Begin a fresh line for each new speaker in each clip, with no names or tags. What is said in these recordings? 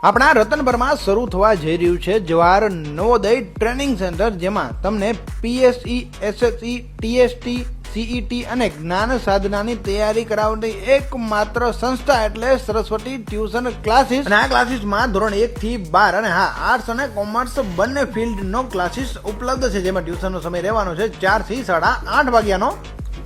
આપણા રતનપરમાં શરૂ થવા જઈ રહ્યું છે જવાહર નવોદય ટ્રેનિંગ સેન્ટર, જેમાં તમને પીએસઈ, એસએસઈ, ટીએસટી, સીઈટી અને જ્ઞાન સાધનાની તૈયારી કરાવતી એકમાત્ર સંસ્થા એટલે સરસ્વતી ટ્યુશન ક્લાસીસ. અને આ ક્લાસીસમાં ધોરણ 1 થી 12 અને આર્ટ્સ અને કોમર્સ બંને ફિલ્ડનો ક્લાસીસ ઉપલબ્ધ છે, જેમાં ટ્યુશનનો સમય રહેવાનો છે 4 થી 8:30 વાગ્યાનો.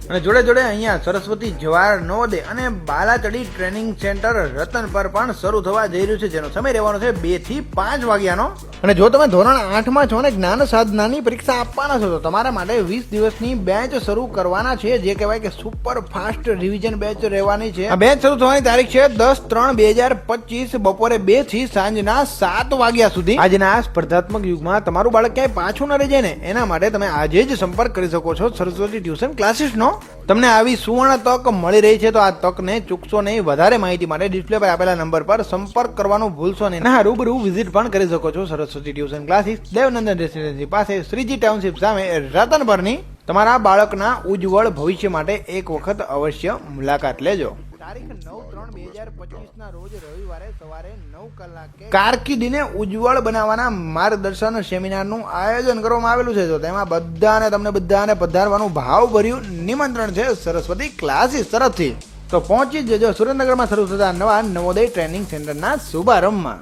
અને જોડે જોડે અહીંયા સરસ્વતી જવાહર નવોદય અને બાલાચડી ટ્રેનિંગ સેન્ટર રતન પર પણ શરૂ થવા જઈ રહ્યું છે, જેનો સમય રહેવાનો છે 2 થી 5 વાગ્યાનો. અને જો તમે ધોરણ 8માં છો અને જ્ઞાન સાધનાની પરીક્ષા આપવાના છો તો તમારા માટે 20 દિવસની બેચ શરૂ કરવાના છે, જે કહેવાય કે સુપર ફાસ્ટ રિવિઝન બેચ રહેવાની છે. આ બેચ શરૂ થવાની તારીખ છે 10/3/2025 બપોરે 2 થી સાંજના 7 વાગ્યા સુધી. આજના સ્પર્ધાત્મક યુગમાં તમારું બાળક ક્યાંય પાછું ન રહી જાય ને, એના માટે તમે આજે જ સંપર્ક કરી શકો છો સરસ્વતી ટ્યુશન ક્લાસીસનો. તમને આવી સુવર્ણ તક મળી રહી છે, તો આ તકને ચૂકશો નહીં. વધારે માહિતી માટે ડિસ્પ્લે પર આપેલા નંબર પર સંપર્ક કરવાનું ભૂલશો નહીં. હા, રૂબરૂ વિઝિટ પણ કરી શકો છો Saraswati tuition classes, Devnandan residency પાસે, શ્રીજી ટાઉનશીપ સામે, રતનપરની. તમારા બાળકના ઉજ્જવળ ભવિષ્ય માટે એક વખત અવશ્ય મુલાકાત લેજો. તારીખ 9/3/2025 ના રોજ રવિવારે સવારે 9 કલાકે કારકિર્દીને ઉજ્જવળ બનાવવાના માર્ગદર્શન સેમિનારનું આયોજન કરવામાં આવેલું છે. તો તેમાં તમને બધાને પધારવાનું ભાવભર્યું નિમંત્રણ છે સરસ્વતી ક્લાસીસ તરફથી. તો પહોંચી જજો સુરેન્દ્રનગરમાં શરૂ થતા નવા નવોદય ટ્રેનિંગ સેન્ટરના શુભારંભમાં.